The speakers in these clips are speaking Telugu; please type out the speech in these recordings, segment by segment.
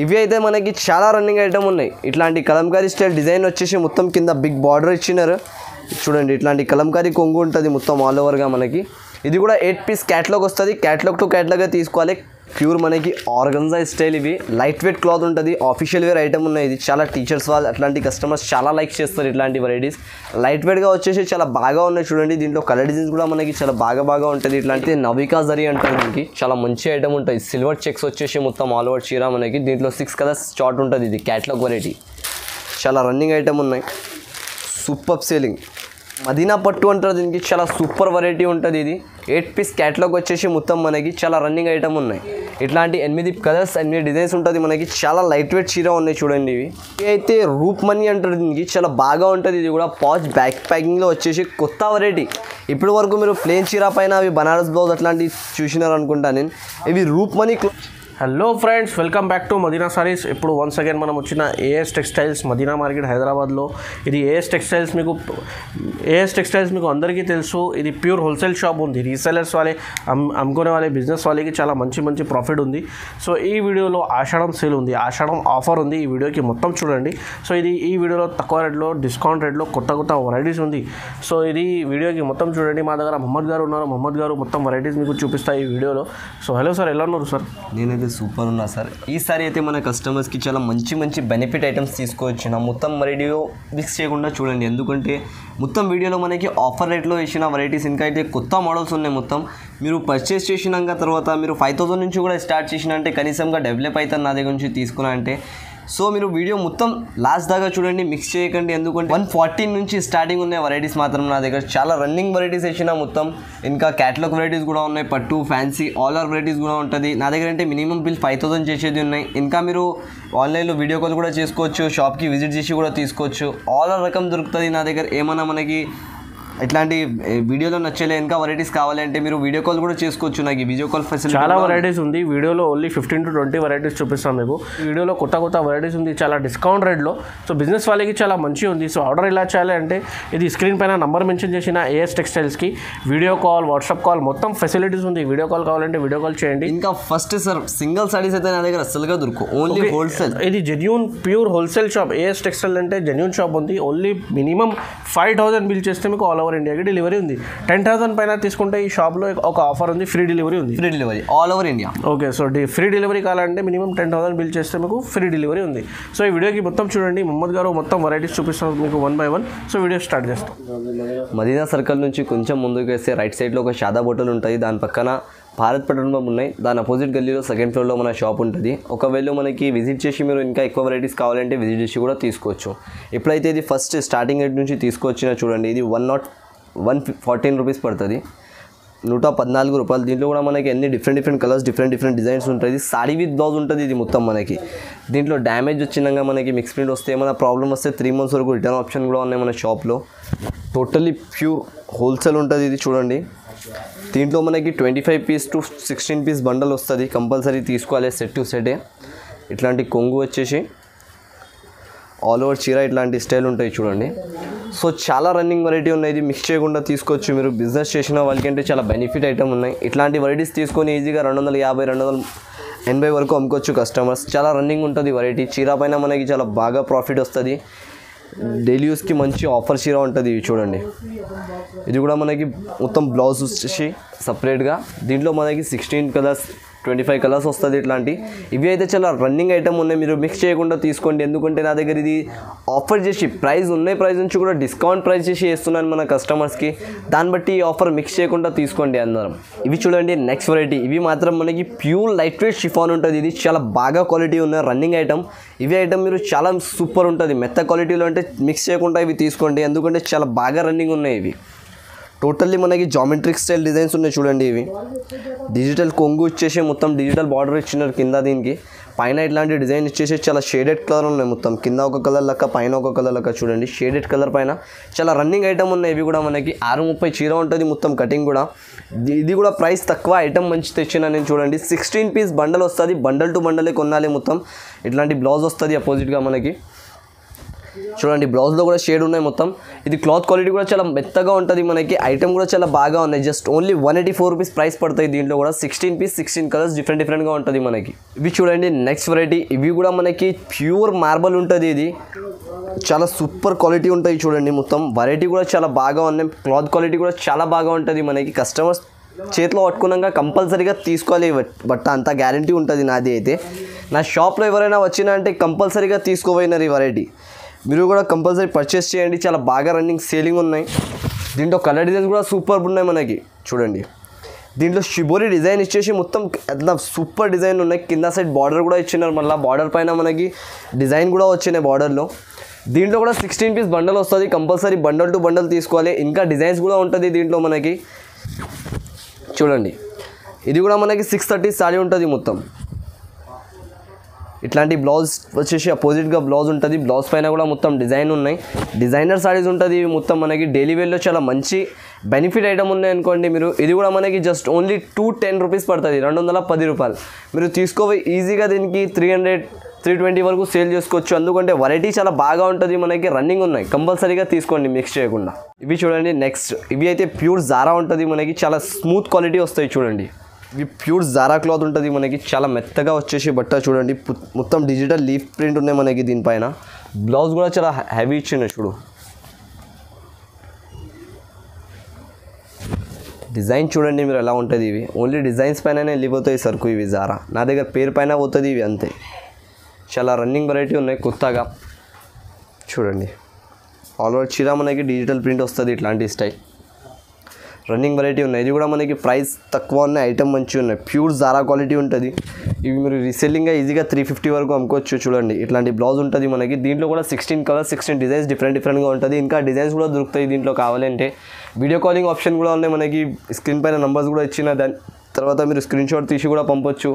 ఇవి అయితే మనకి చాలా రన్నింగ్ ఐటమ్ ఉన్నాయి. ఇట్లాంటి కలంకారీ స్టైల్ డిజైన్ వచ్చేసి మొత్తం కింద బిగ్ బార్డర్ ఇచ్చినారు చూడండి. ఇట్లాంటి కలంకారీ కొంగు ఉంటుంది మొత్తం ఆల్ ఓవర్గా మనకి. ఇది కూడా 8 పీస్ క్యాట్లాగ్ వస్తుంది. క్యాట్లాగ్ టు క్యాట్లాగే తీసుకోవాలి. ప్యూర్ మనకి ఆర్గన్జా స్టైల్. ఇవి లైట్ వెయిట్ క్లాత్ ఉంటుంది. ఆఫీషియల్ వేర్ ఐటమ్ ఉన్నాయి. ఇది చాలా టీచర్స్ వాళ్ళు అట్లాంటి కస్టమర్స్ చాలా లైక్ చేస్తారు ఇట్లాంటి వెరైటీస్. లైట్ వెయిట్గా వచ్చేసి చాలా బాగా ఉన్నాయి చూడండి. దీంట్లో కలర్ డిజైన్స్ కూడా మనకి చాలా బాగా ఉంటుంది. ఇట్లాంటి నవికా జరీ అంటారు దీనికి. చాలా మంచి ఐటమ్ ఉంటుంది. సిల్వర్ చెక్స్ వచ్చేసి మొత్తం ఆల్ ఓవర్ చీర మనకి. దీంట్లో 6 కలర్స్ చార్ట్ ఉంటుంది. ఇది క్యాట్లాగ్ వెరైటీ. చాలా రన్నింగ్ ఐటమ్ ఉన్నాయి. Super selling. మదీనా పట్టు అంటారు దీనికి. చాలా సూపర్ వెరైటీ ఉంటుంది. ఇది 8 పీస్ క్యాట్లాగ్ వచ్చేసి మొత్తం మనకి చాలా రన్నింగ్ ఐటమ్ ఉన్నాయి. ఇట్లాంటి 8 కలర్స్ 8 డిజైన్స్ ఉంటుంది మనకి. చాలా లైట్ వెయిట్ చీర ఉన్నాయి చూడండి. ఇవి అయితే రూప్ మనీ అంటారు దీనికి. చాలా బాగా ఉంటుంది. ఇది కూడా పాచ్ బ్యాక్ ప్యాకింగ్లో వచ్చేసి కొత్త వెరైటీ. ఇప్పటి వరకు మీరు ప్లేన్ చీర పైన అవి బనారస్ బ్లౌజ్ అట్లాంటివి చూసినారు అనుకుంటా నేను. ఇవి రూప్ మనీ. Hello friends, welcome back to Madina Sarees. ఇప్పుడు వన్స్ అగైన్ మనం వచ్చిన ఏఎస్ టెక్స్టైల్స్ మదీనా మార్కెట్ హైదరాబాద్లో. ఇది ఏఎస్ టెక్స్టైల్స్ మీకు అందరికీ తెలుసు. ఇది ప్యూర్ హోల్సేల్ షాప్ ఉంది. రీసెలర్స్ వాళ్ళే అమ్ముకునే వాళ్ళే బిజినెస్ వాళ్ళకి చాలా మంచి ప్రాఫిట్ ఉంది. సో ఈ వీడియోలో ఆషాఢం సేల్ ఉంది, ఆషాఢం ఆఫర్ ఉంది. ఈ వీడియోకి మొత్తం చూడండి. సో ఇది ఈ వీడియోలో తక్కువ రేట్లో డిస్కౌంట్ రేట్లో కొత్త వెరైటీస్ ఉంది. సో ఇది వీడియోకి మొత్తం చూడండి. మా దగ్గర మహమ్మద్ గారు ఉన్నారు. మహమ్మద్ గారు మొత్తం వెరైటీస్ మీకు చూపిస్తాయి ఈ వీడియోలో. సో హలో సార్, ఎలా ఉన్నారు సార్? నేనైతే సూపర్ ఉన్నా సార్. ఈసారి అయితే మన కస్టమర్స్కి చాలా మంచి బెనిఫిట్ ఐటమ్స్ తీసుకొచ్చిన. మొత్తం వీడియో మిక్స్ చేయకుండా చూడండి. ఎందుకంటే మొత్తం వీడియోలో మనకి ఆఫర్ రేట్లో వేసిన వెరైటీస్, ఇంకా అయితే కొత్త మోడల్స్ ఉన్నాయి. మొత్తం మీరు పర్చేస్ చేసినాక తర్వాత మీరు 5000 నుంచి కూడా స్టార్ట్ చేసిన అంటే కనీసంగా డెవలప్ అవుతారు నా దగ్గర నుంచి తీసుకున్నా అంటే. సో మీరు వీడియో మొత్తం లాస్ట్ దాకా చూడండి, మిక్స్ చేయకండి. ఎందుకంటే 114 నుంచి స్టార్టింగ్ ఉన్నాయి వెరైటీస్ మాత్రం నా దగ్గర. చాలా రన్నింగ్ వెరైటీస్ వేసిన మొత్తం. ఇంకా క్యాటలాగ్ వెరైటీస్ కూడా ఉన్నాయి. పట్టు, ఫ్యాన్సీ, ఆల్ ఓవర్ వెరైటీస్ కూడా ఉంటుంది నా దగ్గర. అంటే మినిమం బిల్ 5000 చేసేది ఉన్నాయి. ఇంకా మీరు ఆన్లైన్లో వీడియో కాల్ కూడా చేసుకోవచ్చు. షాప్కి విజిట్ చేసి కూడా తీసుకోవచ్చు. ఆల్ ఓవర్ రకం దొరుకుతుంది నా దగ్గర. ఏమన్నా మనకి ఇట్లాంటి వీడియోలో నచ్చలే ఇంకా వెరైటీస్ కావాలంటే మీరు వీడియో కాల్ కూడా చేసుకోవచ్చు. నాకు ఈ వీడియో కాల్ ఫెసిలిటీ చాలా వెరైటీస్ ఉంది. వీడియోలో ఓన్లీ 15 to 20 వెరైటీస్ చూపిస్తాను మీకు. వీడియోలో కొత్త వెరైటీస్ ఉంది చాలా డిస్కౌంట్ రేట్లో. సో బిజినెస్ వాళ్ళకి చాలా మంచిగా ఉంది. సో ఆర్డర్ ఎలా చేయాలి అంటే ఇది స్క్రీన్ పైన నంబర్ మెన్షన్ చేసిన ఏఎస్ టెక్స్టైల్స్కి వీడియో కాల్, వాట్సాప్ కాల్ మొత్తం ఫెసిలిటీస్ ఉంది. వీడియో కాల్ కావాలంటే వీడియో కాల్ చేయండి. ఇంకా ఫస్ట్ సార్ సింగిల్ సారీస్ అయితే నా దగ్గర అస్సలుగా దొరుకు. Only wholesale. ఇది genuine pure wholesale shop. AS textile అంటే జెన్యూన్ షాప్ ఉంది. ఓన్లీ మినిమం 5000 బిల్ చేస్తే మీకు ఆల్ ఓవర్ ఇండియాకి డెలివరీ ఉంది. 10,000 పైన తీసుకుంటే ఈ షాప్లో ఒక ఆఫర్ ఉంది. ఫ్రీ డెలివరీ ఉంది. Free delivery all over India. Okay, so free delivery కావాలంటే మినిమం 10,000 బిల్ చేస్తే మీకు ఫ్రీ డెలివరీ ఉంది. సో ఈ వీడియోకి మొత్తం చూడండి. మహమ్మద్ గారు మొత్తం వెరైటీస్ చూపిస్తాం మీకు 1 by 1. సో వీడియో స్టార్ట్ చేస్తాం. మదీనా సర్కిల్ నుంచి కొంచెం ముందుకు వేస్తే రైట్ సైడ్లో ఒక షాదా బోటల్ ఉంటుంది. దాని పక్కన భారత్ పెట్రోల్ పంప్ ఉన్నాయి. దాని అపోజిట్ గల్లీలో సెకండ్ ఫ్లోర్లో మన షాప్ ఉంటుంది. ఒకవేళ మనకి విజిట్ చేసి మీరు ఇంకా ఎక్కువ వెరైటీస్ కావాలంటే విజిట్ చేసి కూడా తీసుకోవచ్చు. ఎప్పుడైతే ఇది ఫస్ట్ స్టార్టింగ్ రేట్ నుంచి తీసుకొచ్చినా చూడండి. ఇది 114 రూపీస్ పడుతుంది. 114 రూపాయలు. దీంట్లో కూడా మనకి అన్ని డిఫరెంట్ కలర్స్, డిఫరెంట్ డిజైన్స్ ఉంటుంది. సారీ విత్ బ్లౌజ్ ఉంటుంది. ఇది మొత్తం మనకి దీంట్లో డ్యామేజ్ వచ్చినాక మనకి మిక్స్ ప్రింట్ వస్తే ఏమైనా ప్రాబ్లమ్ వస్తే 3 months వరకు రిటర్న్ ఆప్షన్ కూడా ఉన్నాయి మన షాప్లో. టోటల్లీ ప్యూర్ హోల్సేల్ ఉంటుంది. ఇది చూడండి. దీంట్లో మనకి 25 పీస్ to 16 పీస్ బండల్ వస్తుంది. కంపల్సరీ తీసుకోవాలి సెట్ టు సెటే. ఇట్లాంటి కొంగు వచ్చేసి ఆల్ ఓవర్ చీర ఇట్లాంటి స్టైల్ ఉంటాయి చూడండి. సో చాలా రన్నింగ్ వెరైటీ ఉన్నాయి. ఇది మిక్స్ చేయకుండా తీసుకోవచ్చు. మీరు బిజినెస్ చేసిన వాళ్ళకంటే చాలా బెనిఫిట్ ఐటమ్ ఉన్నాయి. ఇట్లాంటి వెరైటీస్ తీసుకొని ఈజీగా 250, 280 వరకు అమ్ముకోవచ్చు కస్టమర్స్. చాలా రన్నింగ్ ఉంటుంది వెరైటీ. చీర పైన మనకి చాలా బాగా ప్రాఫిట్ వస్తుంది. డైలీ యూస్కి మంచి ఆఫర్ చీర ఉంటుంది. ఇవి చూడండి. ఇది కూడా మనకి మొత్తం బ్లౌజ్ వచ్చేసి సపరేట్గా. దీంట్లో మనకి 16 కలర్స్, 25 కలర్స్ వస్తుంది. ఇట్లాంటి ఇవి అయితే చాలా రన్నింగ్ ఐటమ్ ఉన్నాయి. మీరు మిక్స్ చేయకుండా తీసుకోండి. ఎందుకంటే నా దగ్గర ఇది ఆఫర్ చేసి ప్రైస్ నుంచి కూడా డిస్కౌంట్ ప్రైస్ చేసి వేస్తున్నాను మన కస్టమర్స్కి. దాన్ని బట్టి ఈ ఆఫర్ మిక్స్ చేయకుండా తీసుకోండి అందరం. ఇవి చూడండి నెక్స్ట్ వెరైటీ. ఇవి మాత్రం మనకి ప్యూర్ లైట్ వెయిట్ షిఫాన్ ఉంటుంది. ఇది చాలా బాగా క్వాలిటీ ఉన్న రన్నింగ్ ఐటమ్. ఇవి ఐటమ్ మీరు చాలా సూపర్ ఉంటుంది. మెత్త క్వాలిటీలో అంటే మిక్స్ చేయకుండా ఇవి తీసుకోండి. ఎందుకంటే చాలా బాగా రన్నింగ్ ఉన్నాయి. ఇవి టోటల్లీ మనకి జామెట్రిక్ స్టైల్ డిజైన్స్ ఉన్నాయి చూడండి. ఇవి డిజిటల్ కొంగు ఇచ్చేసి మొత్తం డిజిటల్ బార్డర్ ఇచ్చినారు కింద. దీనికి పైన ఇట్లాంటి డిజైన్ ఇచ్చేసి చాలా షేడెడ్ కలర్ ఉన్నాయి. మొత్తం కింద ఒక కలర్ లెక్క, పైన ఒక కలర్ లెక్క చూడండి. షేడెడ్ కలర్ పైన చాలా రన్నింగ్ ఐటమ్ ఉన్నాయి. ఇవి కూడా మనకి 630 చీర ఉంటుంది. మొత్తం కటింగ్ కూడా. ఇది కూడా ప్రైస్ తక్కువ. ఐటమ్ మంచి తెచ్చిన నేను చూడండి. 16 పీస్ బండల్ వస్తుంది. బండల్ టు బండలే కొనాలి మొత్తం. ఇట్లాంటి బ్లౌజ్ వస్తుంది అపోజిట్గా మనకి. చూడండి బ్లౌజ్లో కూడా షేడ్ ఉన్నాయి మొత్తం. ఇది క్లాత్ క్వాలిటీ కూడా చాలా మెత్తగా ఉంటుంది మనకి. ఐటమ్ కూడా చాలా బాగా ఉన్నాయి. జస్ట్ ఓన్లీ 184 రూపీస్ ప్రైస్ పడతాయి. దీంట్లో కూడా 16 పీస్ 16 కలర్స్ డిఫరెంట్గా ఉంటుంది మనకి. ఇవి చూడండి నెక్స్ట్ వెరైటీ. ఇవి కూడా మనకి ప్యూర్ మార్బల్ ఉంటుంది. ఇది చాలా సూపర్ క్వాలిటీ ఉంటాయి. చూడండి మొత్తం వెరైటీ కూడా చాలా బాగా ఉన్నాయి. క్లాత్ క్వాలిటీ కూడా చాలా బాగా ఉంటుంది మనకి. కస్టమర్స్ చేతిలో పట్టుకున్నాక కంపల్సరీగా తీసుకోవాలి బట్ అంత గ్యారంటీ ఉంటుంది నాది అయితే. నా షాప్లో ఎవరైనా వచ్చినా అంటే కంపల్సరీగా తీసుకోపోయినారు ఈ వెరైటీ. మీరు కూడా కంపల్సరీ పర్చేస్ చేయండి. చాలా బాగా రన్నింగ్ సేలింగ్ ఉన్నాయి. దీంట్లో కలర్ డిజైన్స్ కూడా సూపర్ ఉన్నాయి మనకి. చూడండి దీంట్లో షిబోరి డిజైన్ ఇచ్చేసి మొత్తం అట్లా సూపర్ డిజైన్ ఉన్నాయి. కింద సైడ్ బార్డర్ కూడా ఇచ్చినారు. మళ్ళీ బార్డర్ పైన మనకి డిజైన్ కూడా వచ్చినాయి బార్డర్లో. దీంట్లో కూడా 16 పీస్ బండల్ వస్తుంది. కంపల్సరీ బండల్ టు బండల్ తీసుకోవాలి. ఇంకా డిజైన్స్ కూడా ఉంటుంది దీంట్లో మనకి. చూడండి ఇది కూడా మనకి 630 సారీ ఉంటుంది మొత్తం. ఇట్లాంటి బ్లౌజ్ వచ్చేసి అపోజిట్గా బ్లౌజ్ ఉంటుంది. బ్లౌజ్ పైన కూడా మొత్తం డిజైన్ ఉన్నాయి. డిజైనర్ సారీస్ ఉంటుంది. ఇవి మొత్తం మనకి డైలీ వేర్లో చాలా మంచి బెనిఫిట్ ఐటమ్ ఉన్నాయి అనుకోండి మీరు. ఇది కూడా మనకి జస్ట్ ఓన్లీ 210 రూపీస్ పడుతుంది. 210 రూపాయలు. మీరు తీసుకోపోయి ఈజీగా దీనికి 300 320 వరకు సేల్ చేసుకోవచ్చు. ఎందుకంటే వెరైటీ చాలా బాగా ఉంటుంది మనకి. రన్నింగ్ ఉన్నాయి. కంపల్సరీగా తీసుకోండి మిక్స్ చేయకుండా. ఇవి చూడండి నెక్స్ట్. ఇవి అయితే ప్యూర్ జారా ఉంటుంది మనకి. చాలా స్మూత్ క్వాలిటీ వస్తాయి. చూడండి ఇవి ప్యూర్ జారా క్లాత్ ఉంటుంది మనకి. చాలా మెత్తగా వచ్చేసి బట్ట. చూడండి మొత్తం డిజిటల్ లీఫ్ ప్రింట్ ఉన్నాయి మనకి దీనిపైన. బ్లౌజ్ కూడా చాలా హెవీ ఇచ్చింది. చూడు డిజైన్ చూడండి మీరు ఎలా ఉంటుంది. ఇవి ఓన్లీ డిజైన్స్ పైననే వెళ్ళిపోతాయి సరుకు. ఇవి జారా నా దగ్గర పేరు పైన పోతుంది. ఇవి అంతే. చాలా రన్నింగ్ వెరైటీ ఉన్నాయి కొత్తగా. చూడండి ఆల్ ఓవర్ చీర మనకి డిజిటల్ ప్రింట్ వస్తుంది. ఇట్లాంటి స్టైల్ రన్నింగ్ వెరైటీ ఉన్నాయి. ఇది కూడా మనకి ప్రైస్ తక్కువ ఉన్నాయి. ఐటమ్ మంచిగా ఉన్నాయి. ప్యూర్ జారా క్వాలిటీ ఉంటుంది. ఇవి మీరు రీసెల్లింగ్గా ఈజీగా 350 వరకు అమ్ముకోవచ్చు. చూడండి ఇట్లాంటి బ్లౌజ్ ఉంటుంది మనకి. దీంట్లో కూడా 16 కలర్స్ 16 డిజైన్స్ డిఫరెంట్గా ఉంటుంది. ఇంకా డిజైన్స్ కూడా దొరుకుతాయి దీంట్లో. కావాలంటే వీడియో కాలింగ్ ఆప్షన్ కూడా ఉన్నాయి మనకి. స్క్రీన్ పైన నంబర్స్ కూడా ఇచ్చిన దాని తర్వాత మీరు స్క్రీన్ షాట్ తీసి కూడా పంపొచ్చు.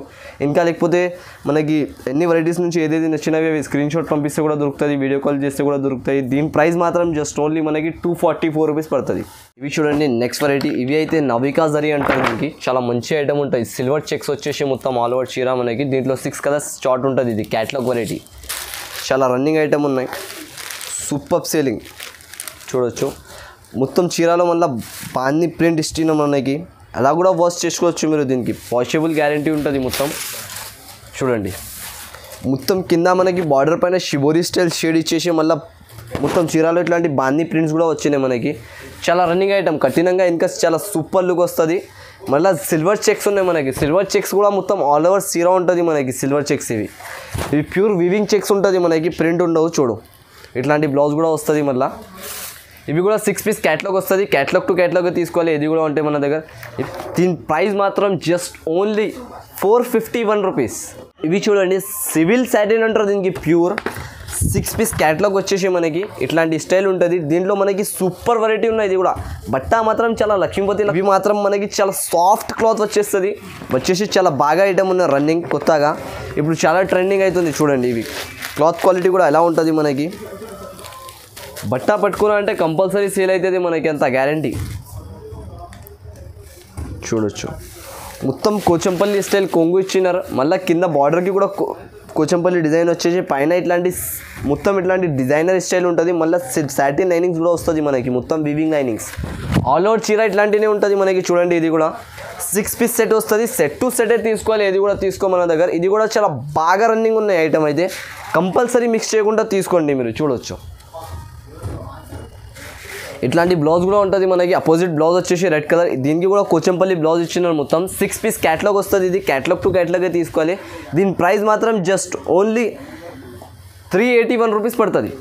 ఇంకా లేకపోతే మనకి ఎన్ని వెరైటీస్ నుంచి ఏదైతే నచ్చినవి అవి స్క్రీన్ షాట్ పంపిస్తే కూడా దొరుకుతుంది. వీడియో కాల్ చేస్తే కూడా దొరుకుతాయి. దీని ప్రైస్ మాత్రం జస్ట్ ఓన్లీ మనకి 244 రూపీస్ పడుతుంది. ఇవి చూడండి నెక్స్ట్ వెరైటీ. ఇవి అయితే నవికా జరీ అంటారు మనకి. చాలా మంచి ఐటమ్ ఉంటుంది. సిల్వర్ చెక్స్ వచ్చేసి మొత్తం ఆల్ ఓవర్ చీర మనకి. దీంట్లో 6 కలర్స్ చార్ట్ ఉంటుంది. ఇది క్యాట్లాగ్ వెరైటీ. చాలా రన్నింగ్ ఐటమ్ ఉన్నాయి. Super selling. చూడొచ్చు మొత్తం చీరలో మళ్ళీ బాన్ని ప్రింట్ ఇస్తున్నాం మనకి. అలా కూడా వాష్ చేసుకోవచ్చు మీరు. దీనికి వాషబుల్ గ్యారంటీ ఉంటుంది మొత్తం. చూడండి మొత్తం కింద మనకి బార్డర్ పైన షిబోరి స్టైల్ షేడ్ ఇచ్చేసి మళ్ళీ మొత్తం చీరలో ఇట్లాంటి బాన్ని ప్రింట్స్ కూడా వచ్చినాయి మనకి. చాలా రన్నింగ్ ఐటమ్. కఠినంగా ఇంకా చాలా సూపర్ లుక్ వస్తుంది. మళ్ళీ సిల్వర్ చెక్స్ ఉన్నాయి మనకి. సిల్వర్ చెక్స్ కూడా మొత్తం ఆల్ ఓవర్ చీర ఉంటుంది మనకి. సిల్వర్ చెక్స్ ఇవి ప్యూర్ వివింగ్ చెక్స్ ఉంటుంది మనకి. ప్రింట్ ఉండవు. చూడు ఇట్లాంటి బ్లౌజ్ కూడా వస్తుంది. మళ్ళీ ఇవి కూడా 6 పీస్ క్యాట్లాగ్ వస్తుంది. క్యాట్లాగ్ టు క్యాట్లాగ్ తీసుకోవాలి. ఇది కూడా ఉంటాయి మన దగ్గర. దీని ప్రైస్ మాత్రం జస్ట్ ఓన్లీ 451 రూపీస్. ఇవి చూడండి సివిల్ సాటిన్ అంటారు దీనికి. ప్యూర్ 6 పీస్ క్యాట్లాగ్ వచ్చేసి మనకి ఇట్లాంటి స్టైల్ ఉంటుంది. దీంట్లో మనకి సూపర్ వెరైటీ ఉన్నాయి. ఇది కూడా బట్ట మాత్రం చాలా లక్ష్మీపతి. ఇవి మాత్రం మనకి చాలా సాఫ్ట్ క్లాత్ వచ్చేసి చాలా బాగా ఐటమ్ ఉన్న రన్నింగ్ కొత్తగా. ఇప్పుడు చాలా ట్రెండింగ్ అవుతుంది. చూడండి ఇవి క్లాత్ క్వాలిటీ కూడా ఎలా ఉంటుంది మనకి. బట్ట పట్టుకున్నా అంటే కంపల్సరీ సేల్ అవుతుంది మనకి. అంత గ్యారంటీ. చూడొచ్చు మొత్తం కోచంపల్లి స్టైల్ కొంగు ఇచ్చినారు. మళ్ళీ కింద బార్డర్కి కూడా కోచంపల్లి డిజైన్ వచ్చేసి పైన ఇట్లాంటి మొత్తం ఇట్లాంటి డిజైనర్ స్టైల్ ఉంటుంది. మళ్ళీ సాటిన్ లైనింగ్స్ కూడా వస్తుంది మనకి. మొత్తం వీవింగ్ లైనింగ్స్ ఆల్ ఓవర్ చీర ఇట్లాంటినే ఉంటుంది మనకి. చూడండి ఇది కూడా 6 పీస్ సెట్ వస్తుంది. సెట్ టు సెటే తీసుకోవాలి. ఇది కూడా తీసుకో మన దగ్గర. ఇది కూడా చాలా బాగా రన్నింగ్ ఉన్నాయి ఐటమ్ అయితే. కంపల్సరీ మిక్స్ చేయకుండా తీసుకోండి మీరు. చూడొచ్చు ఇట్లాంటి బ్లౌజ్ కూడా ఉంటుంది మనకి. అపోజిట్ బ్లౌజ్ వచ్చేసి రెడ్ కలర్. దీనికి కూడా కోచంపల్లి బ్లౌజ్ ఇచ్చినారు. మొత్తం 6 పీస్ క్యాట్లాగ్ వస్తుంది. ఇది క్యాట్లాగ్ టు క్యాట్లాగే తీసుకోవాలి. దీని ప్రైస్ మాత్రం జస్ట్ ఓన్లీ 381 రూపీస్ పడుతుంది.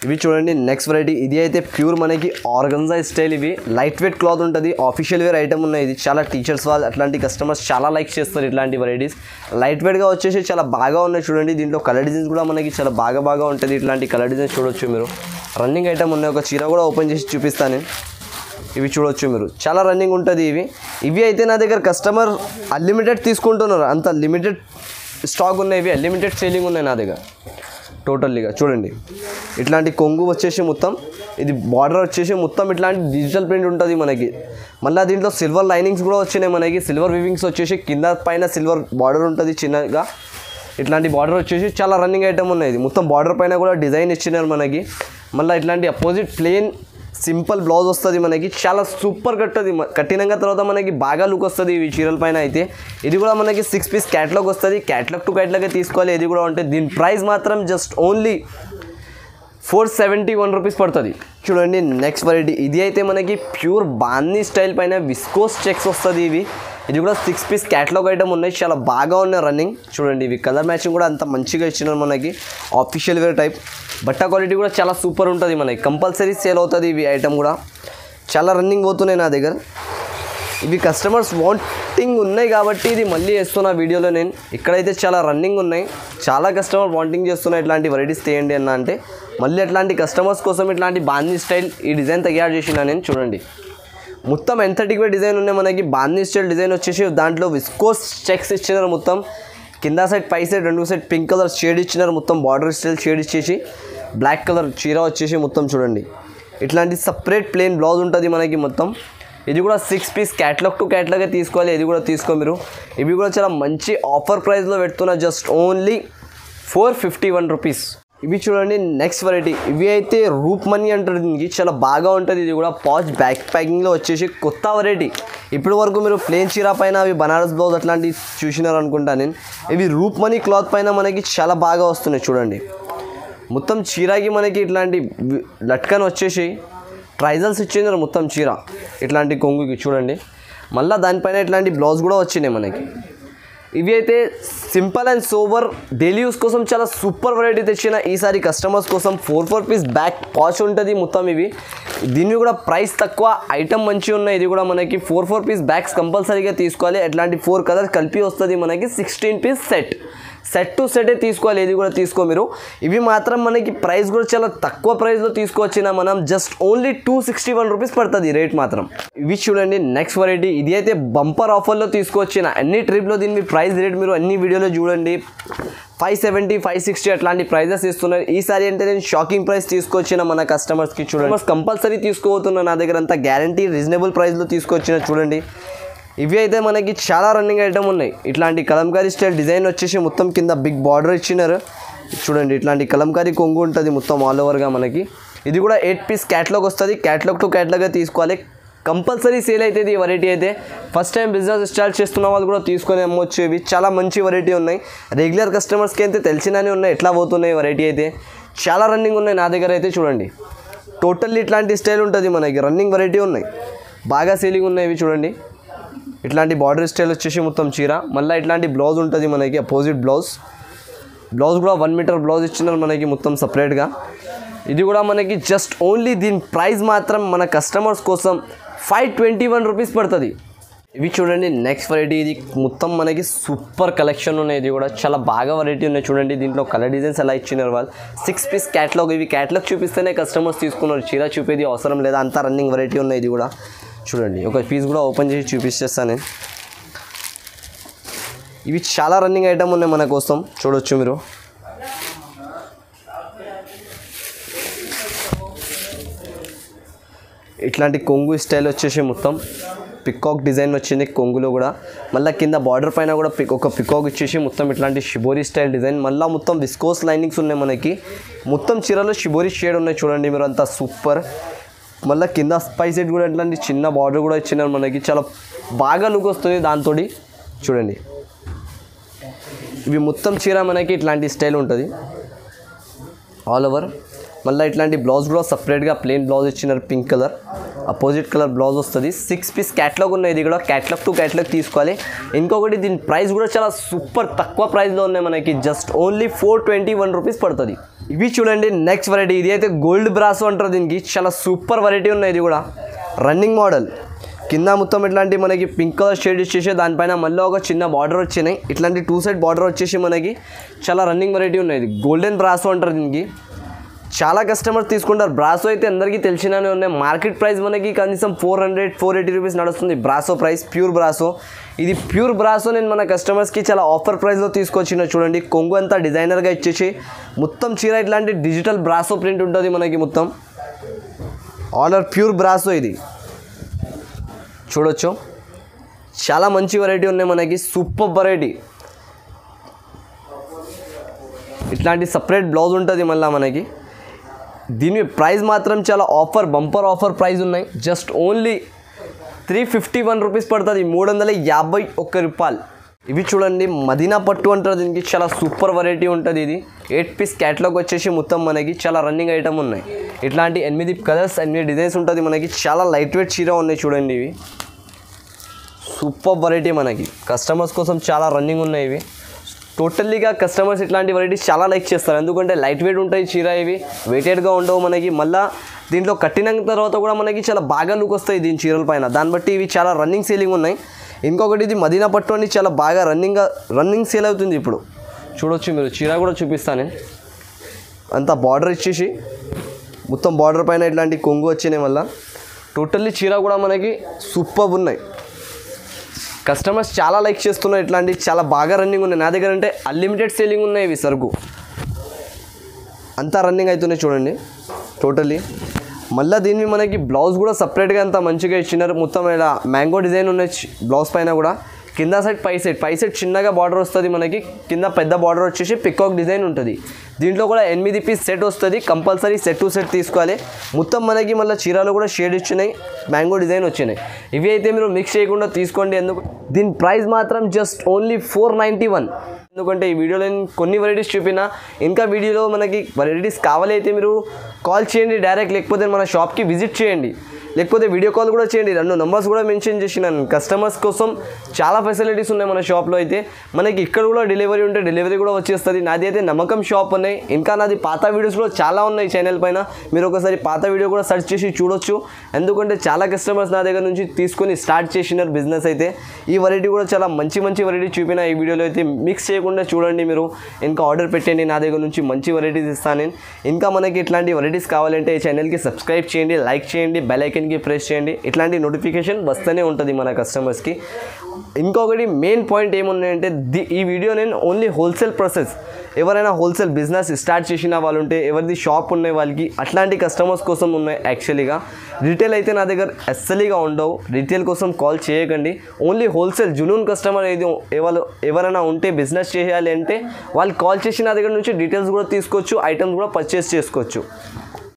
ఇవి చూడండి నెక్స్ట్ వెరైటీ. ఇది అయితే ప్యూర్ మనకి ఆర్గన్జా స్టైల్. ఇవి లైట్ వెయిట్ క్లాత్ ఉంటుంది. ఆఫీషియల్ వేర్ ఐటమ్ ఉన్నాయి. ఇది చాలా టీచర్స్ వాళ్ళు అట్లాంటి కస్టమర్స్ చాలా లైక్ చేస్తారు ఇట్లాంటి వెరైటీస్. లైట్ వెయిట్గా వచ్చేసి చాలా బాగా ఉన్నాయి. చూడండి దీంట్లో కలర్ డిజైన్స్ కూడా మనకి చాలా బాగా ఉంటుంది. ఇట్లాంటి కలర్ డిజైన్స్ చూడొచ్చు మీరు. రన్నింగ్ ఐటమ్ ఉన్నాయి. ఒక చీర కూడా ఓపెన్ చేసి చూపిస్తాను. ఇవి చూడొచ్చు మీరు. చాలా రన్నింగ్ ఉంటుంది. ఇవి అయితే నా దగ్గర కస్టమర్ అన్లిమిటెడ్ తీసుకుంటున్నారు. అంత లిమిటెడ్ స్టాక్ ఉన్నాయి. ఇవి అన్లిమిటెడ్ సేలింగ్ ఉన్నాయి నా దగ్గర టోటల్లీగా. చూడండి ఇట్లాంటి కొంగు వచ్చేసి మొత్తం ఇది బార్డర్ వచ్చేసి మొత్తం ఇట్లాంటి డిజిటల్ ప్రింట్ ఉంటుంది మనకి. మళ్ళీ దీంట్లో సిల్వర్ లైనింగ్స్ కూడా వచ్చినాయి మనకి. సిల్వర్ వివింగ్స్ వచ్చేసి కింద పైన సిల్వర్ బార్డర్ ఉంటుంది చిన్నగా. ఇట్లాంటి బార్డర్ వచ్చేసి చాలా రన్నింగ్ ఐటమ్ ఉన్నాయి. ఇది మొత్తం బార్డర్ పైన కూడా డిజైన్ ఇచ్చినారు మనకి. మళ్ళీ ఇట్లాంటి అపోజిట్ ప్లెయిన్ సింపుల్ బ్లౌజ్ వస్తుంది మనకి. చాలా సూపర్ కట్టది, కట్టినాక తర్వాత మనకి బాగా లుక్ వస్తుంది ఈ చీరల పైన అయితే. ఇది కూడా మనకి 6 పీస్ క్యాటలాగ్ వస్తుంది. క్యాటలాగ్ టు క్యాటలాగే తీసుకోవాలి. ఇది కూడా ఉంటుంది. దీని ప్రైస్ మాత్రం జస్ట్ ఓన్లీ 471 రూపీస్ పడుతుంది. చూడండి నెక్స్ట్ వెరైటీ. ఇది అయితే మనకి ప్యూర్ బాందీ స్టైల్ పైన విస్కోస్ చెక్స్ వస్తుంది. ఇది కూడా 6 పీస్ క్యాటలాగ్ ఐటమ్ ఉన్నాయి. చాలా బాగా ఉన్నాయి రన్నింగ్. చూడండి ఇవి కలర్ మ్యాచింగ్ కూడా అంత మంచిగా ఇచ్చినారు మనకి. Official wear type. బట్ట క్వాలిటీ కూడా చాలా సూపర్ ఉంటుంది మనకి. కంపల్సరీ సేల్ అవుతుంది ఇవి ఐటమ్ కూడా. చాలా రన్నింగ్ పోతున్నాయి నా దగ్గర. ఇవి కస్టమర్స్ వాంటింగ్ ఉన్నాయి కాబట్టి ఇది మళ్ళీ వేస్తున్నా వీడియోలో నేను. ఇక్కడైతే చాలా రన్నింగ్ ఉన్నాయి. చాలా కస్టమర్ వాంటింగ్ చేస్తున్నా ఇట్లాంటి వెరైటీస్ తీయండి అన్న అంటే మళ్ళీ అట్లాంటి కస్టమర్స్ కోసం ఇట్లాంటి బాందీ స్టైల్ ఈ డిజైన్ తయారు చేసిన నేను. చూడండి మొత్తం ఎంతటికి డిజైన్ ఉన్నాయి మనకి. బాందీ స్టైల్ డిజైన్ వచ్చేసి దాంట్లో విస్కోస్ చెక్స్ ఇచ్చినారు మొత్తం. కింద సైడ్ పై side 2 side pink colour shade ఇచ్చినారు. మొత్తం బార్డర్ స్టైల్ షేడ్ ఇచ్చేసి బ్లాక్ కలర్ చీర వచ్చేసి మొత్తం చూడండి ఇట్లాంటి సపరేట్ ప్లెయిన్ బ్లౌజ్ ఉంటుంది మనకి మొత్తం. ఇది కూడా 6 పీస్ క్యాటలాగ్ టు క్యాటలాగే తీసుకోవాలి. ఇది కూడా తీసుకో మీరు. ఇవి కూడా చాలా మంచి ఆఫర్ ప్రైస్లో పెడుతున్నా. Just only 451 rupees. ఇవి చూడండి నెక్స్ట్ వెరైటీ. ఇవి అయితే రూప్ మనీ అంటారు దీనికి. చాలా బాగా ఉంటుంది. ఇది కూడా పాచ్ బ్యాక్ ప్యాకింగ్లో వచ్చేసి కొత్త వెరైటీ. ఇప్పటి వరకు మీరు ప్లేన్ చీర పైన అవి బనారస్ బ్లౌజ్ అట్లాంటివి చూసినారు అనుకుంటా నేను. ఇవి రూప్ మనీ క్లాత్ పైన మనకి చాలా బాగా వస్తున్నాయి. చూడండి మొత్తం చీరకి మనకి ఇట్లాంటి లట్కన్ వచ్చేసి ట్రైజల్స్ ఇచ్చినారు మొత్తం చీర. ఇట్లాంటి కొంగుకి చూడండి. మళ్ళీ దానిపైన ఇట్లాంటి బ్లౌజ్ కూడా వచ్చినాయి మనకి. ఇవి అయితే simple and sober daily use కోసం చాలా సూపర్ వెరైటీ తెచ్చిన ఈసారి కస్టమర్స్ కోసం. 4 పీస్ బ్యాక్ పాచ్ ఉంటుంది మొత్తం ఇవి. దీన్ని కూడా ప్రైస్ తక్కువ, ఐటమ్ మంచిగా ఉన్నాయి. ఇది కూడా మనకి 4 పీస్ బ్యాగ్స్ కంపల్సరీగా తీసుకోవాలి. అట్లాంటి 4 కలర్స్ కలిపి వస్తుంది మనకి. 16 పీస్ సెట్ టు సెటే తీసుకోవాలి. ఇది కూడా తీసుకో మీరు. ఇవి మాత్రం మనకి ప్రైస్ కూడా చాలా తక్కువ ప్రైస్లో తీసుకొచ్చిన మనం. జస్ట్ ఓన్లీ 261 రూపీస్ పడుతుంది రేట్ మాత్రం. ఇవి చూడండి నెక్స్ట్ వెరైటీ. ఇది అయితే బంపర్ ఆఫర్లో తీసుకొచ్చిన. అన్ని ట్రిప్లో దీని ప్రైస్ రేట్ మీరు అన్ని వీడియోలో చూడండి. 570, 560 అట్లాంటి ప్రైజెస్ ఇస్తున్నారు. ఈసారి అంటే నేను షాకింగ్ ప్రైస్ తీసుకొచ్చిన మన కస్టమర్స్కి. చూడండి కంపల్సరీ తీసుకోబోతున్నా. నా దగ్గర అంతా గ్యారంటీ రీజనబుల్ ప్రైస్లో తీసుకొచ్చిన. చూడండి ఇవి అయితే మనకి చాలా రన్నింగ్ ఐటమ్ ఉన్నాయి. ఇట్లాంటి కలంకారీ స్టైల్ డిజైన్ వచ్చేసి మొత్తం కింద బిగ్ బార్డర్ ఇచ్చినారు. చూడండి ఇట్లాంటి కలంకారీ కొంగు ఉంటుంది మొత్తం ఆల్ ఓవర్గా మనకి. ఇది కూడా 8 పీస్ క్యాటలాగ్ వస్తుంది. క్యాటలాగ్ టు క్యాటలాగే తీసుకోవాలి. కంపల్సరీ సేల్ అవుతుంది ఈ వెరైటీ అయితే. ఫస్ట్ టైం బిజినెస్ స్టార్ట్ చేస్తున్న వాళ్ళు కూడా తీసుకొని అమ్మొచ్చు. ఇవి చాలా మంచి వెరైటీ ఉన్నాయి. రెగ్యులర్ కస్టమర్స్కి అయితే తెలిసిననే ఉన్నాయి ఎట్లా పోతున్నాయి వెరైటీ అయితే. చాలా రన్నింగ్ ఉన్నాయి నా దగ్గర అయితే. చూడండి టోటల్లీ ఇట్లాంటి స్టైల్ ఉంటుంది మనకి. రన్నింగ్ వెరైటీ ఉన్నాయి, బాగా సేలింగ్ ఉన్నాయి ఇవి. చూడండి ఇట్లాంటి బార్డర్ స్టైల్ వచ్చేసి మొత్తం చీర. మళ్ళీ ఇట్లాంటి బ్లౌజ్ ఉంటుంది మనకి. అపోజిట్ బ్లౌజ్ కూడా 1 మీటర్ బ్లౌజ్ ఇచ్చినారు మనకి మొత్తం సపరేట్గా. ఇది కూడా మనకి జస్ట్ ఓన్లీ దీని ప్రైస్ మాత్రం మన కస్టమర్స్ కోసం 521 రూపీస్ పడుతుంది. ఇవి చూడండి నెక్స్ట్ వెరైటీ. ఇది మొత్తం మనకి సూపర్ కలెక్షన్ ఉన్నాయి. ఇది కూడా చాలా బాగా వెరైటీ ఉన్నాయి. చూడండి దీంట్లో కలర్ డిజైన్స్ ఎలా ఇచ్చినారు వాళ్ళు. 6 పీస్ క్యాటలాగ్. ఇవి క్యాటలాగ్ చూపిస్తేనే కస్టమర్స్ తీసుకున్నారు. చీర చూపేది అవసరం లేదా, అంత రన్నింగ్ వెరైటీ ఉన్నాయి. ఇది కూడా చూడండి ఒక పీస్ కూడా ఓపెన్ చేసి చూపిస్తాను నేను. ఇవి చాలా రన్నింగ్ ఐటమ్ ఉన్నాయి మన కోసం. చూడొచ్చు మీరు. ఇట్లాంటి కొంగు స్టైల్ వచ్చేసి మొత్తం పికాక్ డిజైన్ వచ్చింది కొంగులో కూడా. మళ్ళీ కింద బార్డర్ పైన కూడా ఒక పికాక్ ఇచ్చేసి మొత్తం ఇట్లాంటి షిబోరి స్టైల్ డిజైన్. మళ్ళీ మొత్తం విస్కోస్ లైనింగ్స్ ఉన్నాయి మనకి. మొత్తం చీరలో షిబోరి షేడ్ ఉన్నాయి. చూడండి మీరు అంతా సూపర్. మళ్ళీ కింద స్పై సెట్ కూడా ఇట్లాంటి చిన్న బార్డర్ కూడా ఇచ్చినారు మనకి. చాలా బాగా లుక్ వస్తుంది దాంతో. చూడండి ఇవి మొత్తం చీర మనకి ఇట్లాంటి స్టైల్ ఉంటుంది ఆల్ ఓవర్. మళ్ళీ ఇట్లాంటి బ్లౌజ్ కూడా సపరేట్గా ప్లెయిన్ బ్లౌజ్ ఇచ్చినారు. Pink colour opposite colour blouse వస్తుంది. 6 పీస్ క్యాటలాగ్ ఉన్నాయి. ఇది కూడా క్యాటలాగ్ టు క్యాటలాగ్ తీసుకోవాలి. ఇంకొకటి దీని ప్రైస్ కూడా చాలా సూపర్ తక్కువ ప్రైస్లో ఉన్నాయి మనకి. జస్ట్ ఓన్లీ 421 రూపీస్ పడుతుంది. ఇవి చూడండి నెక్స్ట్ వెరైటీ. ఇది అయితే గోల్డ్ బ్రాసో అంటారు దీనికి. చాలా సూపర్ వెరైటీ ఉన్నాయి. ఇది కూడా రన్నింగ్ మోడల్. కింద మొత్తం ఇట్లాంటి మనకి పింక్ కలర్ షేడ్ ఇచ్చేసి దానిపైన మళ్ళీ ఒక చిన్న బార్డర్ వచ్చినాయి. ఇట్లాంటి 2 సైడ్ బార్డర్ వచ్చేసి మనకి చాలా రన్నింగ్ వెరైటీ ఉన్నాయి. ఇది గోల్డెన్ బ్రాసో అంటారు దీనికి. చాలా కస్టమర్స్ తీసుకుంటారు. బ్రాసో అయితే అందరికీ తెలిసిననే ఉన్నాయి. మార్కెట్ ప్రైస్ మనకి కనీసం 400-480 రూపీస్ నడుస్తుంది బ్రాసో ప్రైస్. Pure brasso. ఇది ప్యూర్ బ్రాసో నేను మన కస్టమర్స్కి చాలా ఆఫర్ ప్రైస్లో తీసుకొచ్చిన. చూడండి కొంగు అంతా డిజైనర్గా ఇచ్చేసి మొత్తం చీర ఇట్లాంటి డిజిటల్ బ్రాసో ప్రింట్ ఉంటుంది మనకి మొత్తం. ఆర్డర్ ప్యూర్ బ్రాసో ఇది చూడొచ్చు. చాలా మంచి వెరైటీ ఉన్నాయి మనకి. Super variety. ఇట్లాంటి సపరేట్ బ్లౌజ్ ఉంటుంది మళ్ళీ మనకి. దీని ప్రైస్ మాత్రం చాలా బంపర్ ఆఫర్ ప్రైస్ ఉన్నాయి. జస్ట్ ఓన్లీ 351 రూపీస్ పడుతుంది, 351 రూపాయలు. ఇవి చూడండి మదీనా పట్టు అంటారు దీనికి. చాలా సూపర్ వెరైటీ ఉంటుంది ఇది. 8 పీస్ క్యాటలాగ్ వచ్చేసి మొత్తం మనకి చాలా రన్నింగ్ ఐటమ్ ఉన్నాయి. ఇట్లాంటి 8 కలర్స్ 8 డిజైన్స్ ఉంటుంది మనకి. చాలా లైట్ వెయిట్ చీర ఉన్నాయి చూడండి. ఇవి సూపర్ వెరైటీ మనకి కస్టమర్స్ కోసం చాలా రన్నింగ్ ఉన్నాయి ఇవి. టోటల్లీగా కస్టమర్స్ ఇట్లాంటి వెరైటీస్ చాలా లైక్ చేస్తారు, ఎందుకంటే లైట్ వెయిట్ ఉంటాయి చీర. ఇవి వెయిటెడ్గా ఉండవు మనకి. మళ్ళీ దీంట్లో కట్టిన తర్వాత కూడా మనకి చాలా బాగా లుక్ వస్తాయి దీని చీరల పైన. దాన్ని బట్టి ఇవి చాలా రన్నింగ్ సేలింగ్ ఉన్నాయి. ఇంకొకటి ఇది మదీనా పట్టు అని చాలా బాగా రన్నింగ్ సేల్ అవుతుంది ఇప్పుడు. చూడొచ్చు మీరు, చీర కూడా చూపిస్తాను. అంతా బార్డర్ ఇచ్చేసి మొత్తం బార్డర్ పైన ఇట్లాంటి కొంగు వచ్చినాయి. మళ్ళీ టోటల్లీ చీర కూడా మనకి సూపర్ ఉన్నాయి. కస్టమర్స్ చాలా లైక్ చేస్తున్నారు. ఇట్లాంటి చాలా బాగా రన్నింగ్ ఉన్నాయి. నా దగ్గర అంటే అన్లిమిటెడ్ సేలింగ్ ఉన్నాయి ఇవి. సరుకు అంతా రన్నింగ్ అవుతున్నాయి చూడండి టోటల్లీ. మళ్ళీ దీన్ని మనకి బ్లౌజ్ కూడా సపరేట్గా అంత మంచిగా ఇచ్చినారు. మొత్తం ఇలా మ్యాంగో డిజైన్ ఉన్నాయి బ్లౌజ్ పైన కూడా. కింద సైడ్ పై సైడ్ చిన్నగా బార్డర్ వస్తుంది మనకి. కింద పెద్ద బార్డర్ వచ్చేసి పికాక్ డిజైన్ ఉంటుంది. దీంట్లో కూడా 8 పీస్ సెట్ వస్తుంది. కంపల్సరీ సెట్ టు సెట్ తీసుకోవాలి. మొత్తం మనకి మళ్ళీ చీరలు కూడా షేడ్ ఇచ్చినాయి, మ్యాంగో డిజైన్ వచ్చినాయి. ఇవి అయితే మీరు మిక్స్ చేయకుండా తీసుకోండి. ఎందుకు దీని ప్రైస్ మాత్రం జస్ట్ ఓన్లీ 491. ఎందుకంటే ఈ వీడియోలో నేను కొన్ని వెరైటీస్ చూపినా. ఇంకా వీడియోలో మనకి వెరైటీస్ కావాలి అయితే మీరు కాల్ చేయండి డైరెక్ట్, లేకపోతే మన షాప్కి విజిట్ చేయండి, లేకపోతే వీడియో కాల్ కూడా చేయండి. 2 నెంబర్స్ కూడా మెన్షన్ చేసినాను. కస్టమర్స్ కోసం చాలా ఫెసిలిటీస్ ఉన్నాయి మన షాప్లో అయితే. మనకి ఇక్కడ కూడా డెలివరీ ఉంటే డెలివరీ కూడా వచ్చేస్తుంది. నాది అయితే నమ్మకం షాప్ ఉన్నాయి. ఇంకా నాది పాత వీడియోస్ కూడా చాలా ఉన్నాయి ఛానల్ పైన. మీరు ఒకసారి పాత వీడియో కూడా సెర్చ్ చేసి చూడొచ్చు. ఎందుకంటే చాలా కస్టమర్స్ నా దగ్గర నుంచి తీసుకొని స్టార్ట్ చేసినారు బిజినెస్ అయితే. ఈ వెరైటీ కూడా చాలా మంచి వెరైటీ చూపిన ఈ వీడియోలో అయితే. మిక్స్ చేయకుండా చూడండి మీరు. ఇంకా ఆర్డర్ పెట్టండి, నా దగ్గర నుంచి మంచి వెరైటీస్ ఇస్తాను నేను. ఇంకా మనకి ఇట్లాంటి వెరైటీస్ కావాలంటే ఈ ఛానల్కి సబ్స్క్రైబ్ చేయండి, లైక్ చేయండి, బెల్ ఐకాన్కి ప్రెస్ చేయండి. ఇట్లాంటి నోటిఫికేషన్ వస్తూనే ఉంటుంది మన కస్టమర్స్కి. ఇంకొకటి మెయిన్ పాయింట్ ఏమున్నాయంటే ఈ వీడియో నేను ఓన్లీ హోల్సేల్ ప్రాసెస్. ఎవరైనా హోల్సేల్ బిజినెస్ స్టార్ట్ చేసిన వాళ్ళు ఉంటే, ఎవరిది షాప్ ఉన్నాయి వాళ్ళకి, అట్లాంటి కస్టమర్స్ కోసం ఉన్నాయి యాక్చువల్లీగా. రీటైల్ అయితే నా దగ్గర అస్సలుగా ఉండవు. రీటైల్ కోసం కాల్ చేయకండి. ఓన్లీ హోల్సేల్ జునూన్ కస్టమర్ ఏది ఎవరైనా ఉంటే బిజినెస్ చేయాలి అంటే వాళ్ళు కాల్ చేసి నా దగ్గర నుంచి డీటెయిల్స్ కూడా తీసుకోవచ్చు, ఐటమ్స్ కూడా పర్చేస్ చేసుకోవచ్చు.